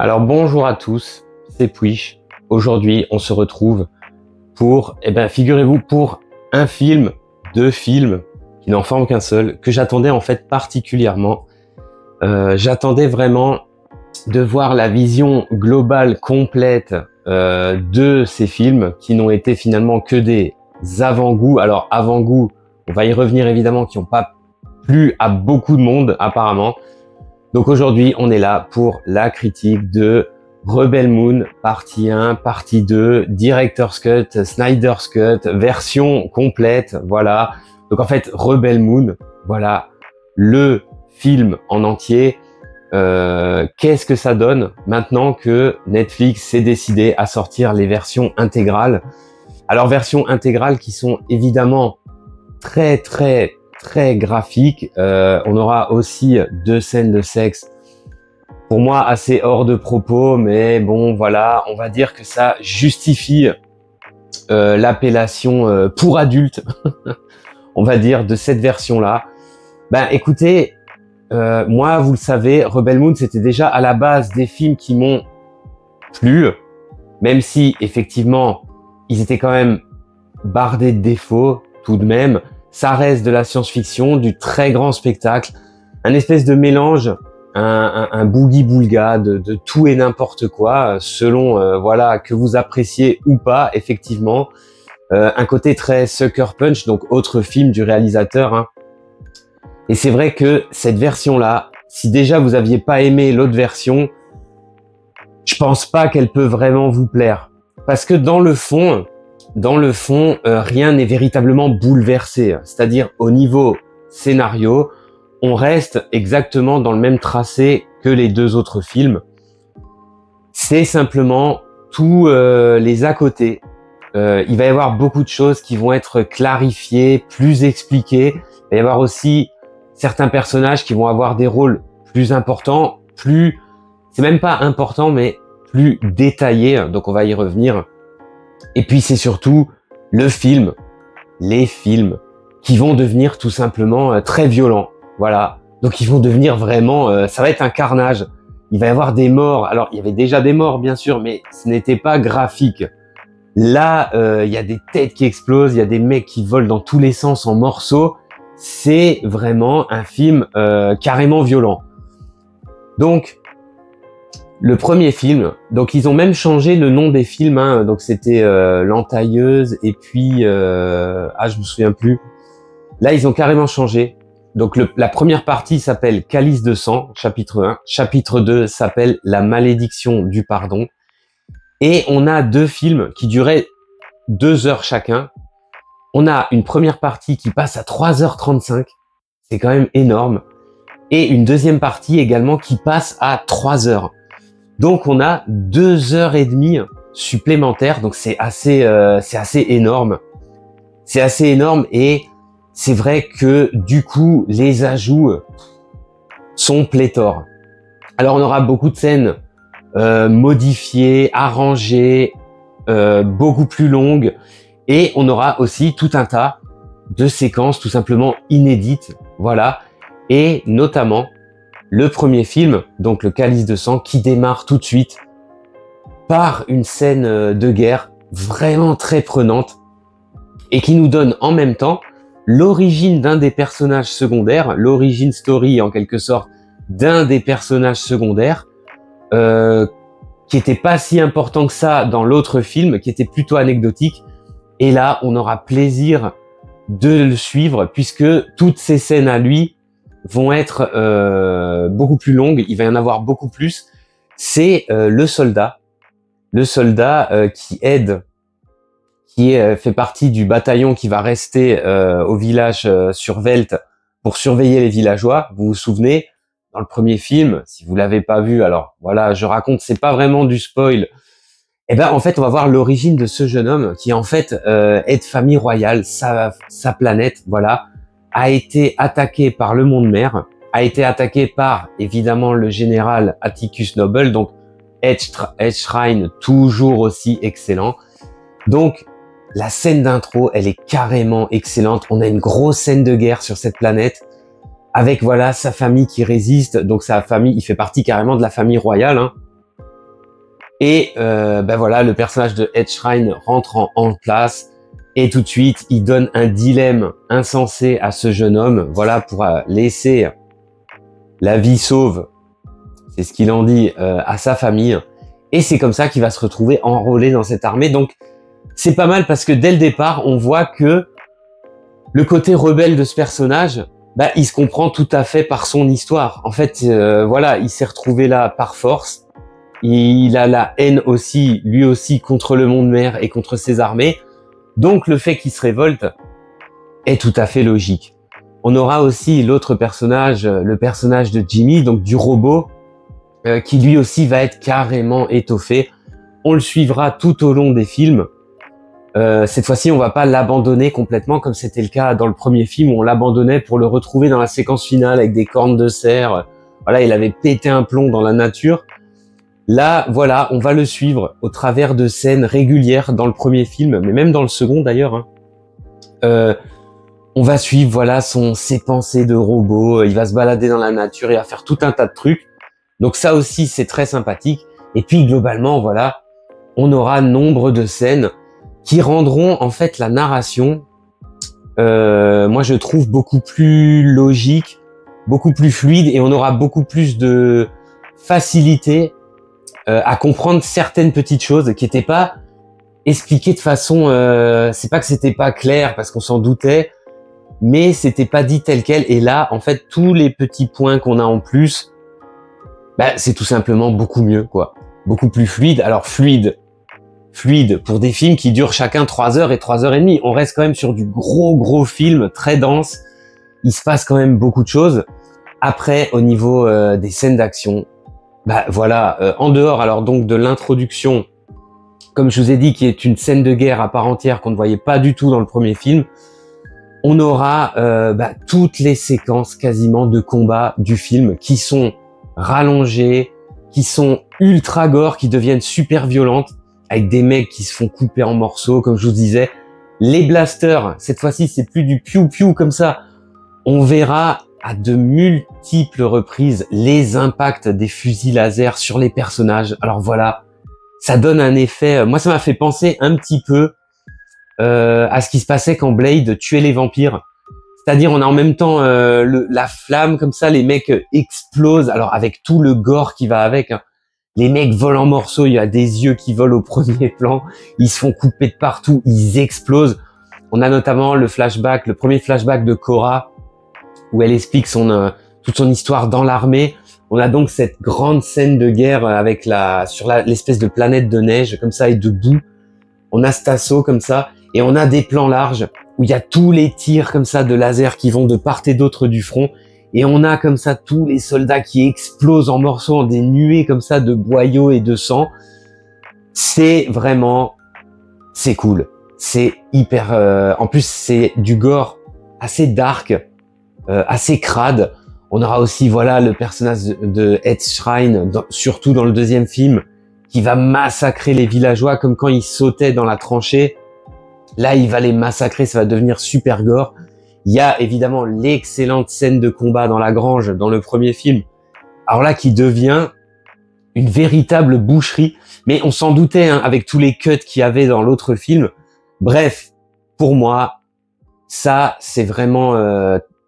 Alors bonjour à tous, c'est Puish. Aujourd'hui, on se retrouve pour, figurez-vous, pour un film, deux films, qui n'en forment qu'un seul, que j'attendais en fait particulièrement. J'attendais vraiment de voir la vision globale, complète de ces films, qui n'ont été finalement que des avant-goûts. Alors avant-goûts, on va y revenir évidemment, qui n'ont pas plu à beaucoup de monde apparemment. Donc aujourd'hui, on est là pour la critique de Rebel Moon, partie 1, partie 2, Director's Cut, Snyder's Cut, version complète, voilà. Donc en fait, Rebel Moon, voilà, le film en entier. Qu'est-ce que ça donne maintenant que Netflix s'est décidé à sortir les versions intégrales? Alors versions intégrales qui sont évidemment très graphique. On aura aussi 2 scènes de sexe, pour moi assez hors de propos, mais bon voilà, on va dire que ça justifie l'appellation pour adultes, on va dire, de cette version-là. Ben écoutez, moi vous le savez, Rebel Moon c'était déjà à la base des films qui m'ont plu, même si effectivement ils étaient quand même bardés de défauts tout de même. Ça reste de la science-fiction, du très grand spectacle, un espèce de mélange, un boogie-boulga de tout et n'importe quoi, selon voilà que vous appréciez ou pas, effectivement. Un côté très Sucker Punch, donc autre film du réalisateur. Hein. Et c'est vrai que cette version-là, si déjà vous aviez pas aimé l'autre version, je pense pas qu'elle peut vraiment vous plaire. Parce que dans le fond, rien n'est véritablement bouleversé. C'est-à-dire au niveau scénario, on reste exactement dans le même tracé que les deux autres films. C'est simplement tous les à côté. Il va y avoir beaucoup de choses qui vont être clarifiées, plus expliquées. Il va y avoir aussi certains personnages qui vont avoir des rôles plus importants, c'est même pas important, mais plus détaillés. Donc on va y revenir. Et puis c'est surtout les films qui vont devenir tout simplement très violents. Voilà. Donc ils vont devenir vraiment, ça va être un carnage. Il va y avoir des morts. Alors il y avait déjà des morts bien sûr, mais ce n'était pas graphique. Là, il y a des têtes qui explosent, il y a des mecs qui volent dans tous les sens en morceaux. C'est vraiment un film carrément violent. Donc le premier film, donc ils ont même changé le nom des films, hein, donc c'était L'Entailleuse et puis je me souviens plus. Là ils ont carrément changé. Donc la première partie s'appelle Calice de sang, chapitre 1. Chapitre 2 s'appelle La malédiction du pardon. Et on a 2 films qui duraient 2 heures chacun. On a une première partie qui passe à 3h35, c'est quand même énorme. Et une deuxième partie également qui passe à 3 heures. Donc on a 2h30 supplémentaires, donc c'est assez énorme. C'est assez énorme et c'est vrai que du coup les ajouts sont pléthores. Alors on aura beaucoup de scènes modifiées, arrangées, beaucoup plus longues, et on aura aussi tout un tas de séquences tout simplement inédites, voilà, et notamment le premier film, donc le Calice de sang, qui démarre tout de suite par une scène de guerre vraiment très prenante et qui nous donne en même temps l'origine d'un des personnages secondaires, l'origine story en quelque sorte d'un des personnages secondaires qui était pas si important que ça dans l'autre film, qui était plutôt anecdotique. Et là, on aura plaisir de le suivre puisque toutes ces scènes à lui vont être beaucoup plus longues, il va y en avoir beaucoup plus. C'est le soldat qui aide, fait partie du bataillon qui va rester au village sur Velt pour surveiller les villageois. Vous vous souvenez, dans le premier film, si vous l'avez pas vu, alors voilà, je raconte, c'est pas vraiment du spoil. Et ben en fait, on va voir l'origine de ce jeune homme qui en fait est de famille royale, sa planète, voilà, a été attaqué par le monde mère, a été attaqué par, évidemment, le général Atticus Noble, donc Edge Shrine, toujours aussi excellent. Donc, la scène d'intro, elle est carrément excellente. On a une grosse scène de guerre sur cette planète, avec, voilà, sa famille qui résiste. Donc, sa famille, il fait partie carrément de la famille royale, hein. Et ben voilà, le personnage de Ed Skrein rentre en place et tout de suite, il donne un dilemme insensé à ce jeune homme, voilà, pour laisser la vie sauve, c'est ce qu'il en dit, à sa famille. Et c'est comme ça qu'il va se retrouver enrôlé dans cette armée. Donc, c'est pas mal parce que dès le départ, on voit que le côté rebelle de ce personnage, bah, il se comprend tout à fait par son histoire. En fait, voilà, il s'est retrouvé là par force. Il a la haine aussi, lui aussi, contre le monde mère et contre ses armées. Donc, le fait qu'il se révolte est tout à fait logique. On aura aussi l'autre personnage, le personnage de Jimmy, donc du robot, qui lui aussi va être carrément étoffé. On le suivra tout au long des films. Cette fois-ci, on va pas l'abandonner complètement comme c'était le cas dans le premier film où on l'abandonnait pour le retrouver dans la séquence finale avec des cornes de cerf. Voilà, il avait pété un plomb dans la nature. Là, voilà, on va le suivre au travers de scènes régulières dans le premier film, mais même dans le second d'ailleurs. Hein. On va suivre, voilà, ses pensées de robot. Il va se balader dans la nature, il va faire tout un tas de trucs. Donc ça aussi, c'est très sympathique. Et puis globalement, voilà, on aura nombre de scènes qui rendront en fait la narration, moi je trouve beaucoup plus logique, beaucoup plus fluide, et on aura beaucoup plus de facilité à comprendre certaines petites choses qui n'étaient pas expliquées de façon, c'est pas que c'était pas clair parce qu'on s'en doutait, mais c'était pas dit tel quel. Et là, en fait, tous les petits points qu'on a en plus, bah, c'est tout simplement beaucoup mieux, quoi, beaucoup plus fluide. Alors fluide pour des films qui durent chacun 3 heures et 3 heures et demie. On reste quand même sur du gros film très dense. Il se passe quand même beaucoup de choses. Après, au niveau des scènes d'action, bah voilà, en dehors alors donc de l'introduction, comme je vous ai dit, qui est une scène de guerre à part entière qu'on ne voyait pas du tout dans le premier film, on aura toutes les séquences quasiment de combat du film qui sont rallongées, qui sont ultra gore, qui deviennent super violentes, avec des mecs qui se font couper en morceaux, comme je vous disais. Les blasters, cette fois-ci, c'est plus du piou-piou comme ça. On verra à de multiples reprises les impacts des fusils laser sur les personnages. Alors voilà, ça donne un effet... Moi, ça m'a fait penser un petit peu à ce qui se passait quand Blade tuait les vampires. C'est-à-dire, on a en même temps la flamme, comme ça, les mecs explosent. Alors, avec tout le gore qui va avec... Hein. Les mecs volent en morceaux, il y a des yeux qui volent au premier plan, ils se font couper de partout, ils explosent. On a notamment le premier flashback de Cora, où elle explique toute son histoire dans l'armée. On a donc cette grande scène de guerre avec l'espèce de planète de neige, comme ça, et de boue. On a cet assaut comme ça, et on a des plans larges, où il y a tous les tirs comme ça de laser qui vont de part et d'autre du front. Et on a comme ça tous les soldats qui explosent en morceaux, en des nuées comme ça de boyaux et de sang. C'est cool. C'est hyper... en plus, c'est du gore assez dark, assez crade. On aura aussi, voilà, le personnage de Ed Skrein, surtout dans le deuxième film, qui va massacrer les villageois comme quand il sautait dans la tranchée. Là, il va les massacrer, ça va devenir super gore. Il y a évidemment l'excellente scène de combat dans la grange dans le premier film. Alors là, qui devient une véritable boucherie. Mais on s'en doutait, hein, avec tous les cuts qu'il y avait dans l'autre film. Bref, pour moi, ça, c'est vraiment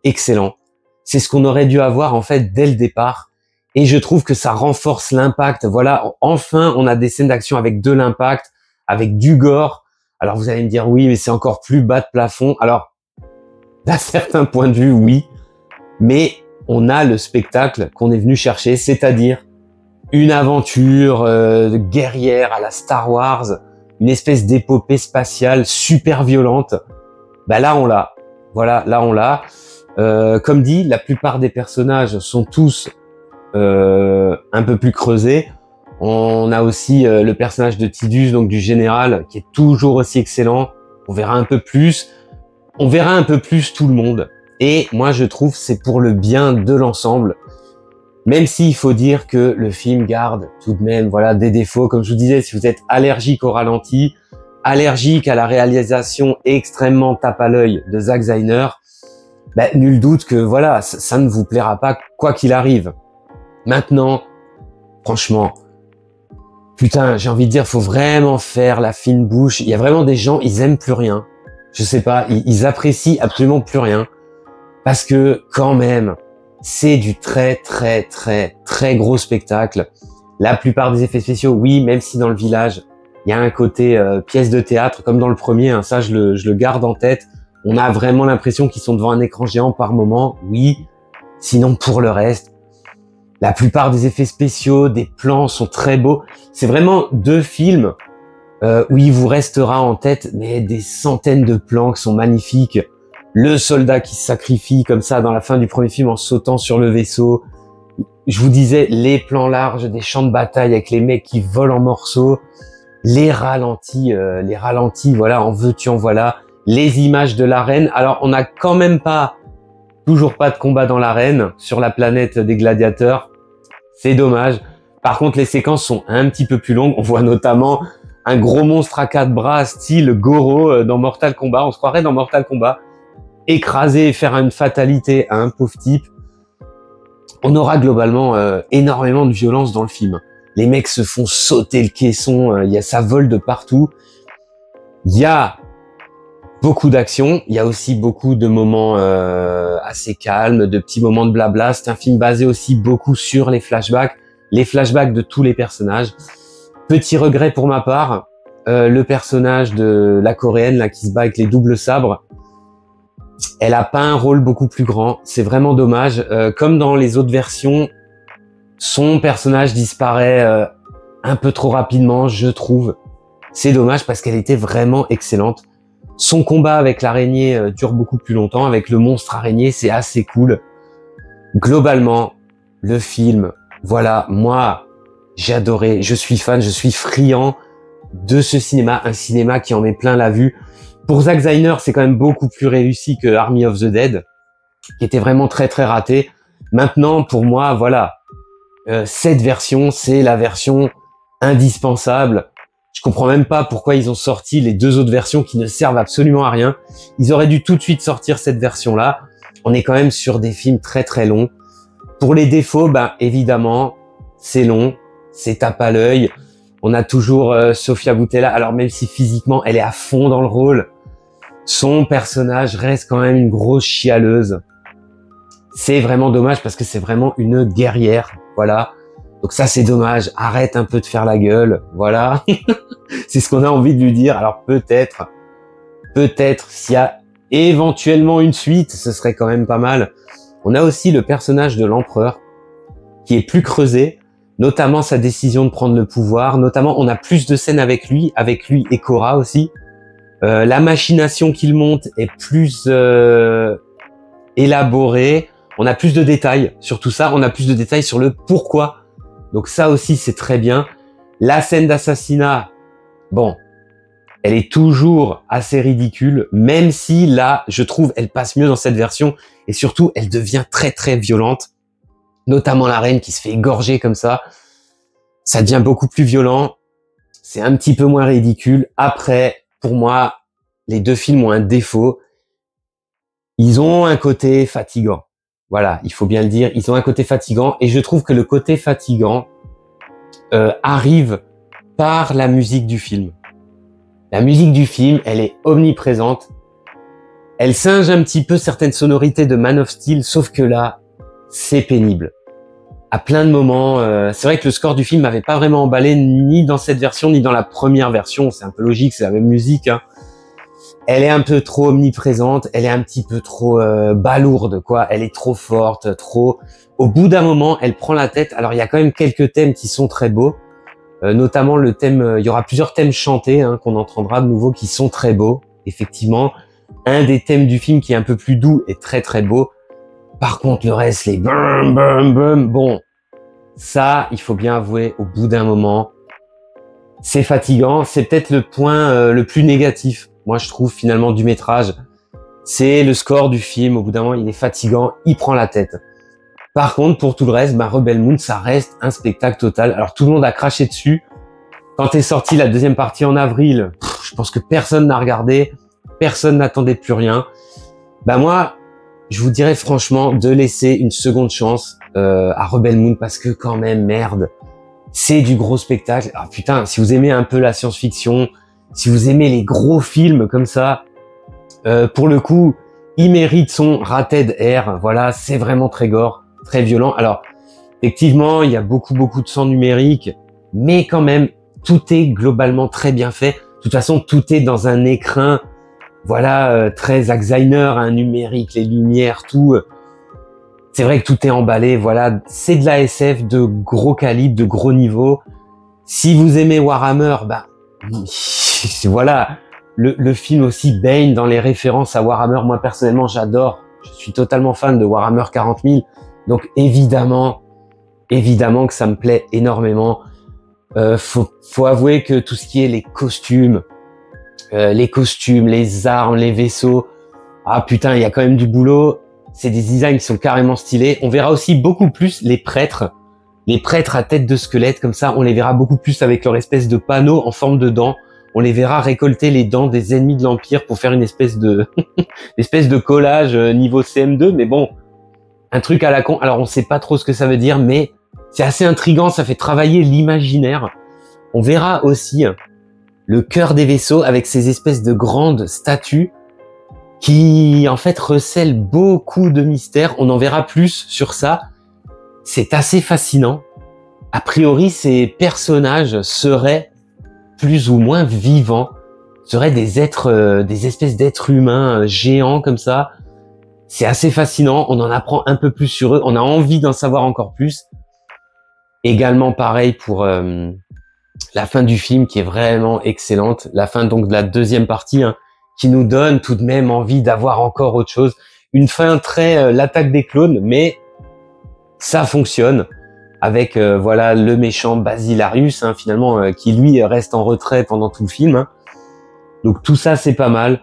excellent. C'est ce qu'on aurait dû avoir, en fait, dès le départ. Et je trouve que ça renforce l'impact. Voilà, enfin, on a des scènes d'action avec de l'impact, avec du gore. Alors, vous allez me dire, oui, mais c'est encore plus bas de plafond. Alors, d'un certain point de vue, oui, mais on a le spectacle qu'on est venu chercher, c'est-à-dire une aventure guerrière à la Star Wars, une espèce d'épopée spatiale super violente. Bah là, on l'a. Voilà, là, on l'a. Comme dit, la plupart des personnages sont tous un peu plus creusés. On a aussi le personnage de Tidus, donc du général, qui est toujours aussi excellent. On verra un peu plus. On verra un peu plus tout le monde. Et moi, je trouve c'est pour le bien de l'ensemble. Même s'il faut dire que le film garde tout de même, voilà, des défauts. Comme je vous disais, si vous êtes allergique au ralenti, allergique à la réalisation extrêmement tape à l'œil de Zack Snyder, ben, nul doute que voilà, ça ne vous plaira pas quoi qu'il arrive. Maintenant, franchement, putain, j'ai envie de dire, faut vraiment faire la fine bouche. Il y a vraiment des gens, ils aiment plus rien. Je sais pas, ils apprécient absolument plus rien. Parce que, quand même, c'est du très gros spectacle. La plupart des effets spéciaux, oui, même si dans le village, il y a un côté pièce de théâtre, comme dans le premier, hein, ça je le garde en tête. On a vraiment l'impression qu'ils sont devant un écran géant par moment, oui. Sinon, pour le reste, la plupart des effets spéciaux, des plans sont très beaux. C'est vraiment deux films où il vous restera en tête, mais des centaines de plans qui sont magnifiques. Le soldat qui se sacrifie comme ça dans la fin du premier film en sautant sur le vaisseau. Je vous disais, les plans larges des champs de bataille avec les mecs qui volent en morceaux. Les ralentis, voilà, en veux-tu, en voilà. Les images de l'arène. Alors, on n'a quand même toujours pas de combat dans l'arène, sur la planète des gladiateurs. C'est dommage. Par contre, les séquences sont un petit peu plus longues. On voit notamment un gros monstre à 4 bras, style Goro dans Mortal Kombat. On se croirait dans Mortal Kombat. Écraser et faire une fatalité à un pauvre type. On aura globalement énormément de violence dans le film. Les mecs se font sauter le caisson, ça vole de partout. Il y a beaucoup d'action, il y a aussi beaucoup de moments assez calmes, de petits moments de blabla. C'est un film basé aussi beaucoup sur les flashbacks de tous les personnages. Petit regret pour ma part, le personnage de la coréenne là qui se bat avec les doubles sabres, elle a pas un rôle beaucoup plus grand, c'est vraiment dommage. Comme dans les autres versions, son personnage disparaît un peu trop rapidement, je trouve. C'est dommage parce qu'elle était vraiment excellente. Son combat avec l'araignée dure beaucoup plus longtemps. Avec le monstre araignée, c'est assez cool. Globalement, le film, voilà, moi, j'ai adoré. Je suis fan, je suis friand de ce cinéma. Un cinéma qui en met plein la vue. Pour Zack Snyder, c'est quand même beaucoup plus réussi que Army of the Dead, qui était vraiment très raté. Maintenant, pour moi, voilà, cette version, c'est la version indispensable. Je comprends même pas pourquoi ils ont sorti les deux autres versions qui ne servent absolument à rien. Ils auraient dû tout de suite sortir cette version-là. On est quand même sur des films très longs. Pour les défauts, ben évidemment, c'est long, c'est tape à l'œil. On a toujours Sofia Boutella. Alors même si physiquement elle est à fond dans le rôle, son personnage reste quand même une grosse chialeuse. C'est vraiment dommage parce que c'est vraiment une guerrière, voilà. Donc ça c'est dommage, arrête un peu de faire la gueule, voilà. C'est ce qu'on a envie de lui dire. Alors peut-être s'il y a éventuellement une suite, ce serait quand même pas mal. On a aussi le personnage de l'empereur qui est plus creusé, notamment sa décision de prendre le pouvoir, notamment on a plus de scènes avec lui et Korra aussi. La machination qu'il monte est plus élaborée, on a plus de détails sur tout ça, on a plus de détails sur le pourquoi. Donc ça aussi c'est très bien. La scène d'assassinat, bon, elle est toujours assez ridicule, même si là, je trouve, elle passe mieux dans cette version et surtout, elle devient très violente, notamment la reine qui se fait égorger comme ça. Ça devient beaucoup plus violent, c'est un petit peu moins ridicule. Après, pour moi, les deux films ont un défaut. Ils ont un côté fatigant. Voilà, il faut bien le dire, ils ont un côté fatigant et je trouve que le côté fatigant arrive par la musique du film. La musique du film, elle est omniprésente. Elle singe un petit peu certaines sonorités de Man of Steel, sauf que là, c'est pénible. À plein de moments, c'est vrai que le score du film m'avait pas vraiment emballé, ni dans cette version, ni dans la première version. C'est un peu logique, c'est la même musique, hein. Elle est un peu trop omniprésente, elle est un petit peu trop balourde, quoi. Elle est trop forte, trop... Au bout d'un moment, elle prend la tête. Alors, il y a quand même quelques thèmes qui sont très beaux. Notamment le thème, il y aura plusieurs thèmes chantés hein, qu'on entendra de nouveau qui sont très beaux. Effectivement, un des thèmes du film qui est un peu plus doux est très beau. Par contre, le reste, les bum bum bum, bon, ça, il faut bien avouer, au bout d'un moment, c'est fatigant. C'est peut-être le point le plus négatif, moi je trouve finalement du métrage. C'est le score du film. Au bout d'un moment, il est fatigant, il prend la tête. Par contre, pour tout le reste, Rebel Moon, ça reste un spectacle total. Alors, tout le monde a craché dessus. Quand est sortie la deuxième partie en avril, je pense que personne n'a regardé. Personne n'attendait plus rien. Moi, je vous dirais franchement de laisser une seconde chance à Rebel Moon parce que quand même, merde. C'est du gros spectacle. Ah putain, si vous aimez un peu la science-fiction, si vous aimez les gros films comme ça, pour le coup, il mérite son Rated R. Voilà, c'est vraiment très gore, très violent. Alors, effectivement, il y a beaucoup de sang numérique, mais quand même, tout est globalement très bien fait. De toute façon, tout est dans un écrin, voilà, très Zack Snyder, un numérique, les lumières, tout. C'est vrai que tout est emballé, voilà, c'est de la SF de gros calibre, de gros niveau. Si vous aimez Warhammer, bah voilà, le film aussi baigne dans les références à Warhammer. Moi personnellement, j'adore, je suis totalement fan de Warhammer 40 000, donc évidemment que ça me plaît énormément. Faut avouer que tout ce qui est les costumes, les armes, les vaisseaux, ah putain, il y a quand même du boulot. C'est des designs qui sont carrément stylés. On verra aussi beaucoup plus les prêtres à tête de squelette, comme ça, on les verra beaucoup plus avec leur espèce de panneau en forme de dents. On les verra récolter les dents des ennemis de l'Empire pour faire une espèce de espèce de collage niveau CM2. Mais bon, un truc à la con. Alors on sait pas trop ce que ça veut dire, mais c'est assez intriguant. Ça fait travailler l'imaginaire. On verra aussi le cœur des vaisseaux avec ces espèces de grandes statues qui en fait recèlent beaucoup de mystères. On en verra plus sur ça. C'est assez fascinant. A priori, ces personnages seraient plus ou moins vivants, seraient des êtres, des espèces d'êtres humains géants comme ça. C'est assez fascinant. On en apprend un peu plus sur eux. On a envie d'en savoir encore plus. Également pareil pour la fin du film qui est vraiment excellente. La fin donc de la deuxième partie, hein, qui nous donne tout de même envie d'avoir encore autre chose. Une fin très l'attaque des clones, mais ça fonctionne avec voilà le méchant Basilarius, hein, finalement, qui lui reste en retrait pendant tout le film. Hein. Donc tout ça c'est pas mal.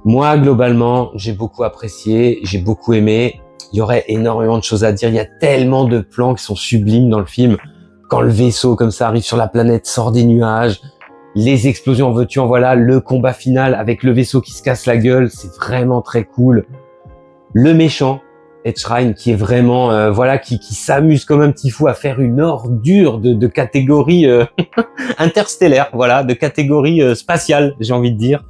Moi globalement j'ai beaucoup apprécié, j'ai beaucoup aimé. Il y aurait énormément de choses à dire. Il y a tellement de plans qui sont sublimes dans le film. Quand le vaisseau comme ça arrive sur la planète, sort des nuages, les explosions en veux-tu en voilà, le combat final avec le vaisseau qui se casse la gueule, c'est vraiment très cool. Le méchant, Headshine, qui est vraiment, voilà, qui s'amuse comme un petit fou à faire une ordure de catégorie interstellaire, voilà, de catégorie spatiale, j'ai envie de dire.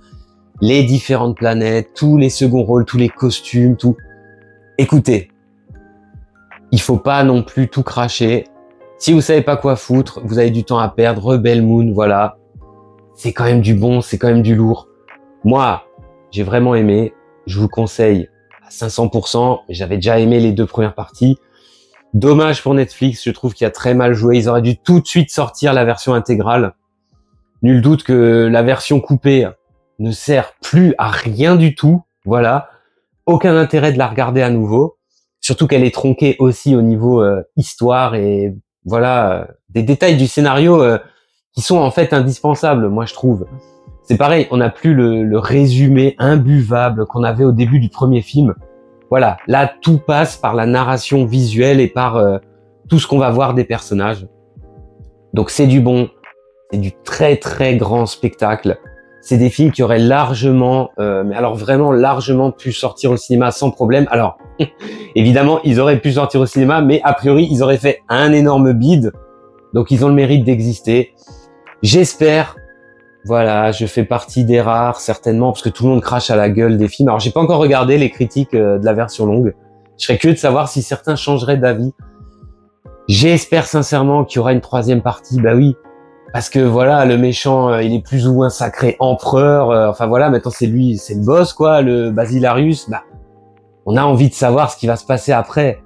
Les différentes planètes, tous les seconds rôles, tous les costumes, tout. Écoutez, il faut pas non plus tout cracher. Si vous savez pas quoi foutre, vous avez du temps à perdre, Rebel Moon, voilà. C'est quand même du bon, c'est quand même du lourd. Moi, j'ai vraiment aimé. Je vous conseille à 500%. J'avais déjà aimé les 2 premières parties. Dommage pour Netflix, je trouve qu'il a très mal joué. Ils auraient dû tout de suite sortir la version intégrale. Nul doute que la version coupée ne sert plus à rien du tout. Voilà. Aucun intérêt de la regarder à nouveau. Surtout qu'elle est tronquée aussi au niveau histoire et voilà, des détails du scénario qui sont en fait indispensables, moi je trouve. C'est pareil, on n'a plus le résumé imbuvable qu'on avait au début du premier film. Voilà, là tout passe par la narration visuelle et par tout ce qu'on va voir des personnages. Donc c'est du bon, c'est du très très grand spectacle. C'est des films qui auraient largement, mais alors vraiment largement pu sortir au cinéma sans problème. Alors, évidemment, ils auraient pu sortir au cinéma, mais a priori, ils auraient fait un énorme bide. Donc, ils ont le mérite d'exister. J'espère, voilà, je fais partie des rares, certainement, parce que tout le monde crache à la gueule des films. Alors, j'ai pas encore regardé les critiques de la version longue. Je serais curieux de savoir si certains changeraient d'avis. J'espère sincèrement qu'il y aura une 3e partie. Bah oui. Parce que voilà, le méchant, il est plus ou moins sacré empereur. Enfin voilà, maintenant c'est lui, c'est le boss quoi, le Basilarius. Bah, on a envie de savoir ce qui va se passer après.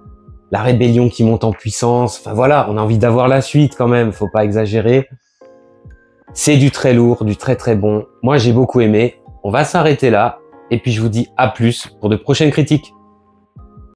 La rébellion qui monte en puissance. Enfin voilà, on a envie d'avoir la suite quand même. Faut pas exagérer. C'est du très lourd, du très très bon. Moi j'ai beaucoup aimé. On va s'arrêter là. Et puis je vous dis à plus pour de prochaines critiques.